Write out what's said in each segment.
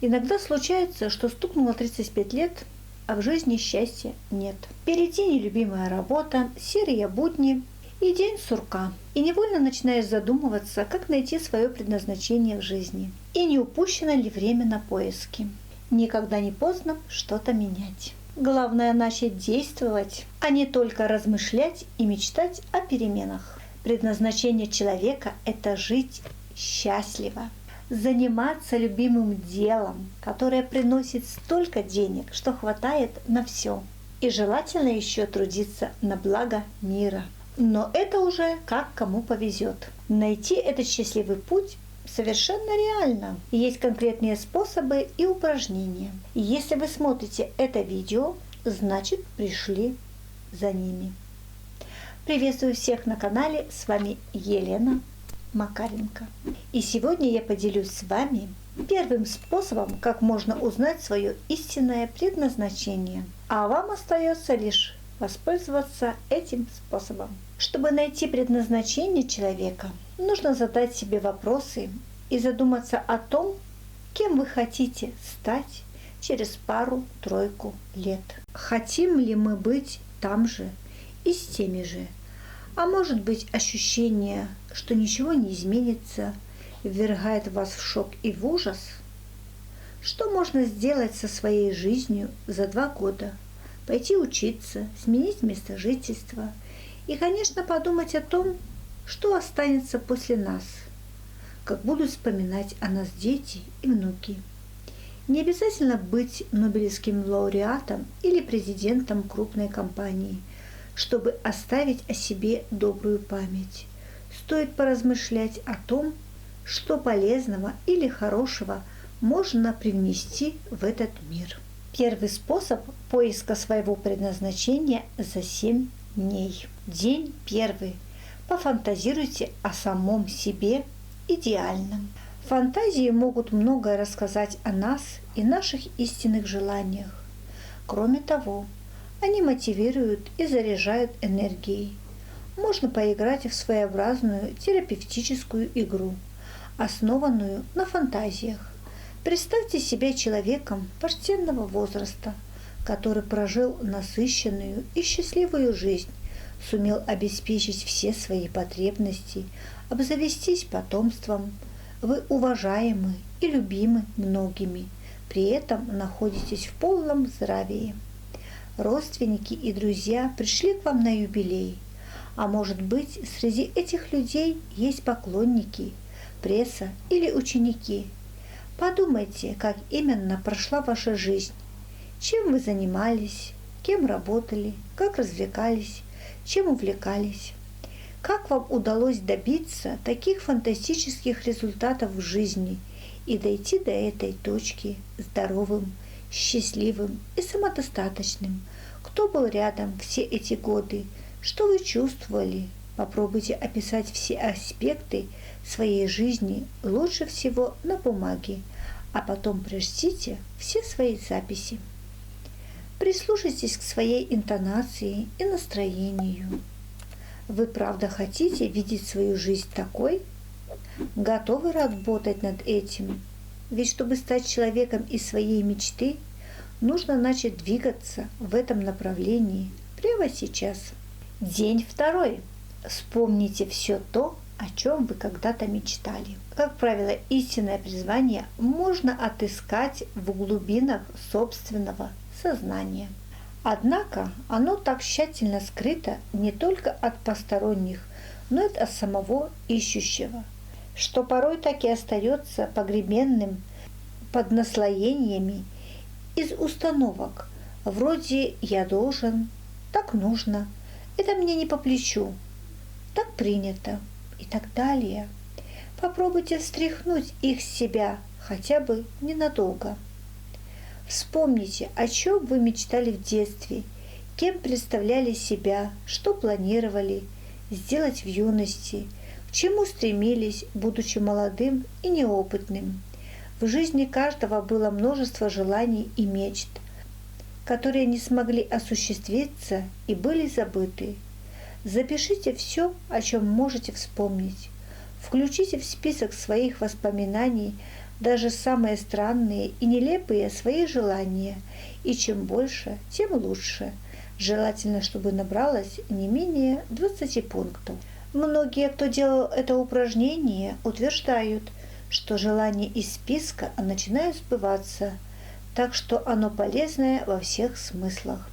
Иногда случается, что стукнуло 35 лет, а в жизни счастья нет. Впереди нелюбимая работа, серые будни и день сурка. И невольно начинаешь задумываться, как найти свое предназначение в жизни. И не упущено ли время на поиски. Никогда не поздно что-то менять. Главное начать действовать, а не только размышлять и мечтать о переменах. Предназначение человека – это жить счастливо. Заниматься любимым делом, которое приносит столько денег, что хватает на все. И желательно еще трудиться на благо мира. Но это уже как кому повезет. Найти этот счастливый путь совершенно реально. Есть конкретные способы и упражнения. И если вы смотрите это видео, значит пришли за ними. Приветствую всех на канале. С вами Елена Макаренко. И сегодня я поделюсь с вами первым способом, как можно узнать свое истинное предназначение. А вам остается лишь воспользоваться этим способом. Чтобы найти предназначение человека, нужно задать себе вопросы и задуматься о том, кем вы хотите стать через пару-тройку лет. Хотим ли мы быть там же и с теми же? А может быть, ощущение, что ничего не изменится, ввергает вас в шок и в ужас? Что можно сделать со своей жизнью за 2 года? Пойти учиться, сменить место жительства и, конечно, подумать о том, что останется после нас, как будут вспоминать о нас дети и внуки. Не обязательно быть Нобелевским лауреатом или президентом крупной компании, чтобы оставить о себе добрую память. Стоит поразмышлять о том, что полезного или хорошего можно привнести в этот мир. Первый способ поиска своего предназначения за 7 дней. День первый. Пофантазируйте о самом себе идеальном. Фантазии могут многое рассказать о нас и наших истинных желаниях. Кроме того, они мотивируют и заряжают энергией. Можно поиграть в своеобразную терапевтическую игру, основанную на фантазиях. Представьте себя человеком почтенного возраста, который прожил насыщенную и счастливую жизнь, сумел обеспечить все свои потребности, обзавестись потомством. Вы уважаемы и любимы многими, при этом находитесь в полном здравии. Родственники и друзья пришли к вам на юбилей, а может быть, среди этих людей есть поклонники, пресса или ученики. Подумайте, как именно прошла ваша жизнь, чем вы занимались, кем работали, как развлекались, чем увлекались. Как вам удалось добиться таких фантастических результатов в жизни и дойти до этой точки здоровым, счастливым и самодостаточным? Кто был рядом все эти годы? Что вы чувствовали? Попробуйте описать все аспекты своей жизни лучше всего на бумаге, а потом прочтите все свои записи. Прислушайтесь к своей интонации и настроению. Вы правда хотите видеть свою жизнь такой? Готовы работать над этим? Ведь чтобы стать человеком из своей мечты, нужно начать двигаться в этом направлении прямо сейчас. День второй. Вспомните все то, о чем вы когда-то мечтали. Как правило, истинное призвание можно отыскать в глубинах собственного сознания. Однако оно так тщательно скрыто не только от посторонних, но и от самого ищущего, что порой так и остается погребенным под наслоениями из установок, вроде «я должен», «так нужно», «это мне не по плечу», «так принято» и так далее. Попробуйте встряхнуть их с себя хотя бы ненадолго. Вспомните, о чем вы мечтали в детстве, кем представляли себя, что планировали сделать в юности, к чему стремились, будучи молодым и неопытным. В жизни каждого было множество желаний и мечт, которые не смогли осуществиться и были забыты. Запишите все, о чем можете вспомнить. Включите в список своих воспоминаний даже самые странные и нелепые свои желания, и чем больше, тем лучше. Желательно, чтобы набралось не менее 20 пунктов. Многие, кто делал это упражнение, утверждают, что желания из списка начинают сбываться, так что оно полезное во всех смыслах.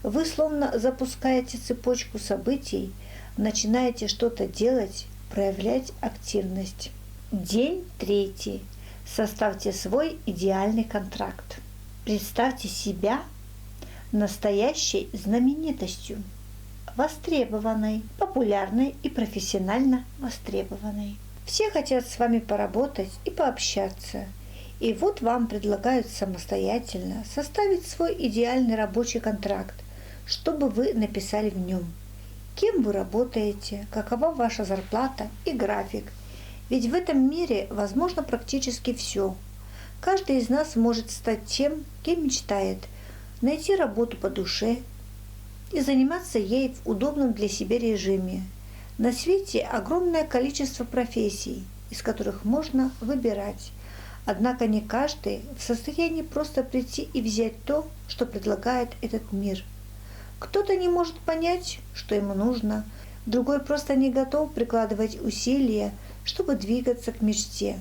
Вы словно запускаете цепочку событий, начинаете что-то делать, проявлять активность. День 3. Составьте свой идеальный контракт. Представьте себя настоящей знаменитостью, востребованной, популярной и профессионально востребованной. Все хотят с вами поработать и пообщаться. И вот вам предлагают самостоятельно составить свой идеальный рабочий контракт, чтобы вы написали в нем, кем вы работаете, какова ваша зарплата и график. Ведь в этом мире возможно практически все. Каждый из нас может стать тем, кем мечтает, найти работу по душе и заниматься ей в удобном для себя режиме. На свете огромное количество профессий, из которых можно выбирать. Однако не каждый в состоянии просто прийти и взять то, что предлагает этот мир. Кто-то не может понять, что ему нужно, другой просто не готов прикладывать усилия, чтобы двигаться к мечте.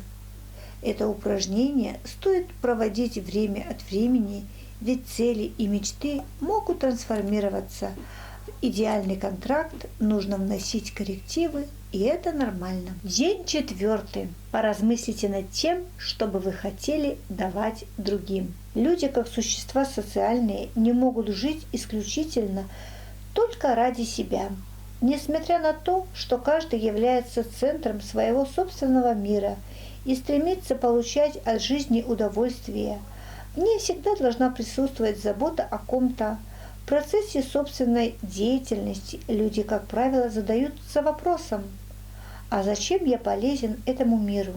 Это упражнение стоит проводить время от времени, ведь цели и мечты могут трансформироваться. В идеальный контракт нужно вносить коррективы, и это нормально. День 4. Поразмыслите над тем, что бы вы хотели давать другим. Люди, как существа социальные, не могут жить исключительно только ради себя. Несмотря на то, что каждый является центром своего собственного мира и стремится получать от жизни удовольствие, в ней всегда должна присутствовать забота о ком-то. В процессе собственной деятельности люди, как правило, задаются вопросом: а зачем я полезен этому миру?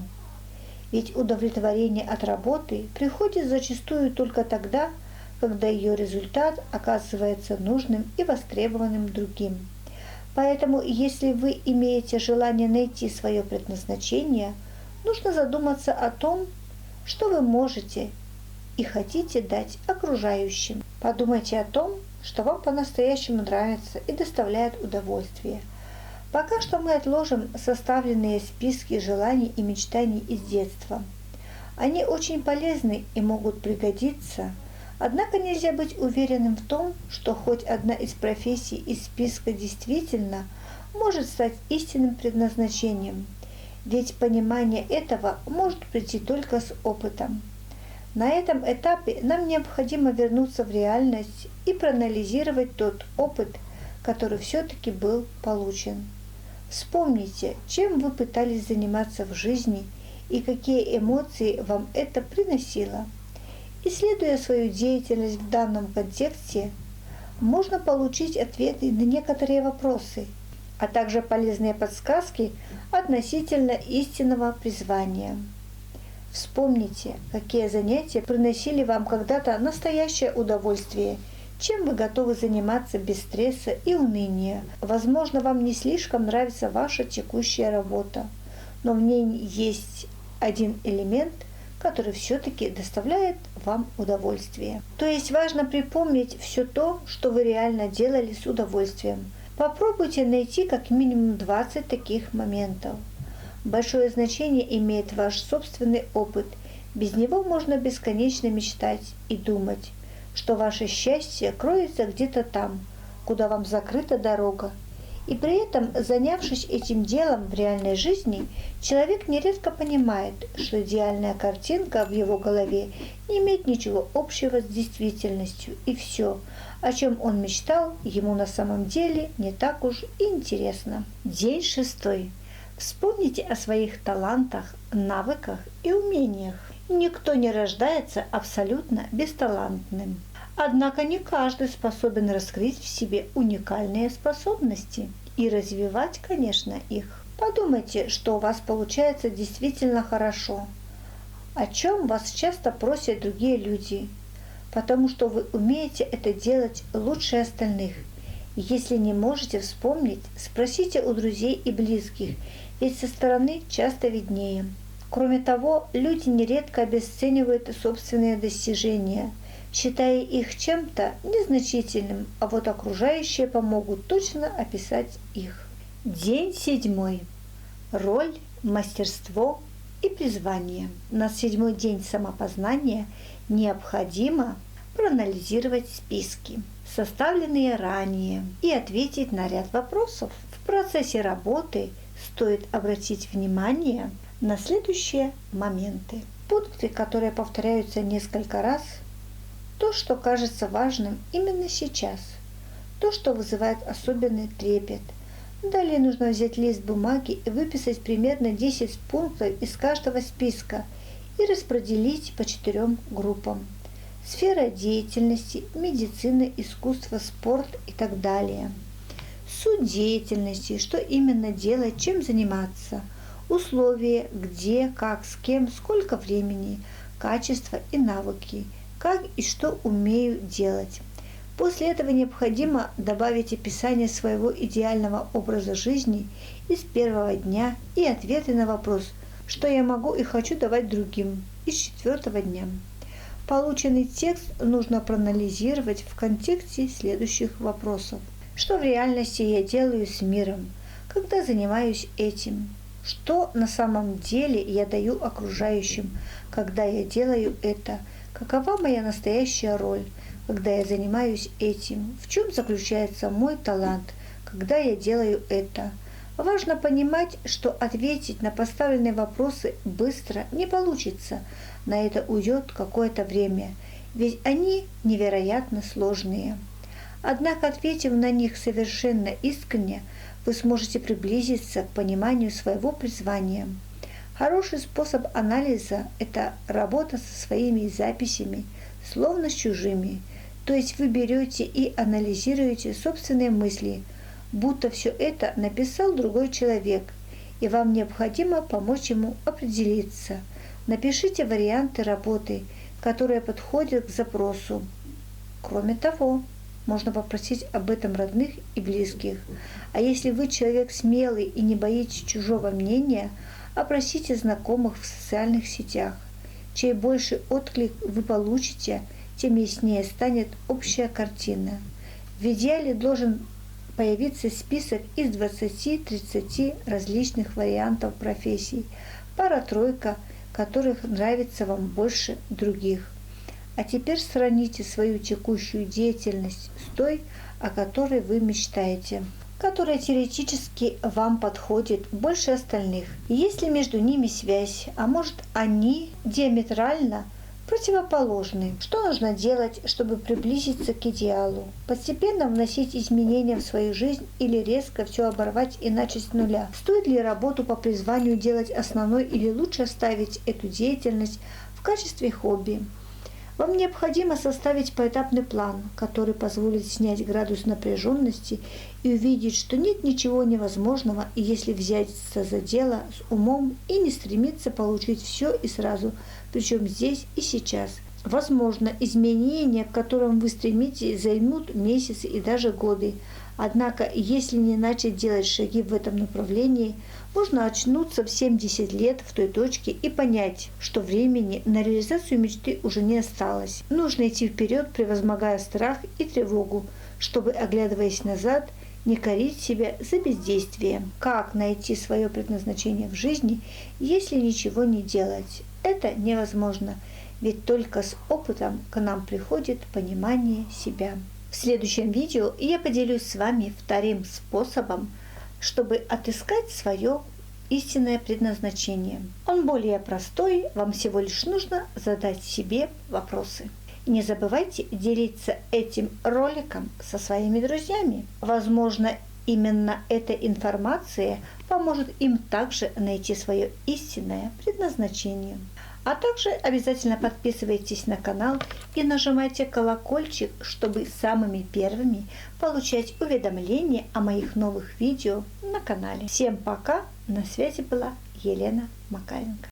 Ведь удовлетворение от работы приходит зачастую только тогда, когда ее результат оказывается нужным и востребованным другим. Поэтому, если вы имеете желание найти свое предназначение, нужно задуматься о том, что вы можете и хотите дать окружающим. Подумайте о том, что вам по-настоящему нравится и доставляет удовольствие. Пока что мы отложим составленные списки желаний и мечтаний из детства. Они очень полезны и могут пригодиться, однако нельзя быть уверенным в том, что хоть одна из профессий из списка действительно может стать истинным предназначением, ведь понимание этого может прийти только с опытом. На этом этапе нам необходимо вернуться в реальность и проанализировать тот опыт, который все-таки был получен. Вспомните, чем вы пытались заниматься в жизни и какие эмоции вам это приносило. Исследуя свою деятельность в данном контексте, можно получить ответы на некоторые вопросы, а также полезные подсказки относительно истинного призвания. Вспомните, какие занятия приносили вам когда-то настоящее удовольствие, чем вы готовы заниматься без стресса и уныния. Возможно, вам не слишком нравится ваша текущая работа, но в ней есть один элемент, который все-таки доставляет вам удовольствие. То есть важно припомнить все то, что вы реально делали с удовольствием. Попробуйте найти как минимум 20 таких моментов. Большое значение имеет ваш собственный опыт. Без него можно бесконечно мечтать и думать, что ваше счастье кроется где-то там, куда вам закрыта дорога. И при этом, занявшись этим делом в реальной жизни, человек нередко понимает, что идеальная картинка в его голове не имеет ничего общего с действительностью, и все, о чем он мечтал, ему на самом деле не так уж и интересно. День 6. Вспомните о своих талантах, навыках и умениях. Никто не рождается абсолютно бесталантным. Однако не каждый способен раскрыть в себе уникальные способности и развивать, конечно, их. Подумайте, что у вас получается действительно хорошо, о чем вас часто просят другие люди, потому что вы умеете это делать лучше остальных. Если не можете вспомнить, спросите у друзей и близких, ведь со стороны часто виднее. Кроме того, люди нередко обесценивают собственные достижения, считая их чем-то незначительным, а вот окружающие помогут точно описать их. День 7. Роль, мастерство и призвание. На 7-й день самопознания необходимо проанализировать списки, составленные ранее, и ответить на ряд вопросов. В процессе работы стоит обратить внимание на следующие моменты. Пункты, которые повторяются несколько раз, то, что кажется важным именно сейчас, то, что вызывает особенный трепет. Далее нужно взять лист бумаги и выписать примерно 10 пунктов из каждого списка и распределить по 4 группам. Сфера деятельности, медицина, искусство, спорт и так далее. Суть деятельности, что именно делать, чем заниматься. Условия, где, как, с кем, сколько времени, качество и навыки, как и что умею делать. После этого необходимо добавить описание своего идеального образа жизни из первого дня и ответы на вопрос, что я могу и хочу давать другим, из 4-го дня. Полученный текст нужно проанализировать в контексте следующих вопросов. Что в реальности я делаю с миром, когда занимаюсь этим? Что на самом деле я даю окружающим, когда я делаю это? Какова моя настоящая роль, когда я занимаюсь этим? В чем заключается мой талант, когда я делаю это? Важно понимать, что ответить на поставленные вопросы быстро не получится. На это уйдет какое-то время, ведь они невероятно сложные. Однако, ответив на них совершенно искренне, вы сможете приблизиться к пониманию своего призвания. Хороший способ анализа – это работа со своими записями, словно с чужими. То есть вы берете и анализируете собственные мысли, будто все это написал другой человек, и вам необходимо помочь ему определиться. Напишите варианты работы, которые подходят к запросу. Кроме того, можно попросить об этом родных и близких. А если вы человек смелый и не боитесь чужого мнения, опросите знакомых в социальных сетях. Чем больше отклик вы получите, тем яснее станет общая картина. В идеале должен появиться список из 20-30 различных вариантов профессий, пара-тройка, которых нравится вам больше других. А теперь сравните свою текущую деятельность с той, о которой вы мечтаете, которая теоретически вам подходит больше остальных. Есть ли между ними связь, а может они диаметрально противоположны? Что нужно делать, чтобы приблизиться к идеалу? Постепенно вносить изменения в свою жизнь или резко все оборвать и начать с нуля? Стоит ли работу по призванию делать основной или лучше оставить эту деятельность в качестве хобби? Вам необходимо составить поэтапный план, который позволит снять градус напряженности и увидеть, что нет ничего невозможного, и если взяться за дело с умом и не стремиться получить все и сразу, причем здесь и сейчас. Возможно, изменения, к которым вы стремитесь, займут месяцы и даже годы. Однако, если не начать делать шаги в этом направлении, можно очнуться в 70 лет в той точке и понять, что времени на реализацию мечты уже не осталось. Нужно идти вперед, превозмогая страх и тревогу, чтобы, оглядываясь назад, не корить себя за бездействие. Как найти свое предназначение в жизни, если ничего не делать? Это невозможно, ведь только с опытом к нам приходит понимание себя. В следующем видео я поделюсь с вами вторым способом, чтобы отыскать свое истинное предназначение. Он более простой, вам всего лишь нужно задать себе вопросы. Не забывайте делиться этим роликом со своими друзьями. Возможно, именно эта информация поможет им также найти свое истинное предназначение. А также обязательно подписывайтесь на канал и нажимайте колокольчик, чтобы самыми первыми получать уведомления о моих новых видео на канале. Всем пока! На связи была Елена Макаренко.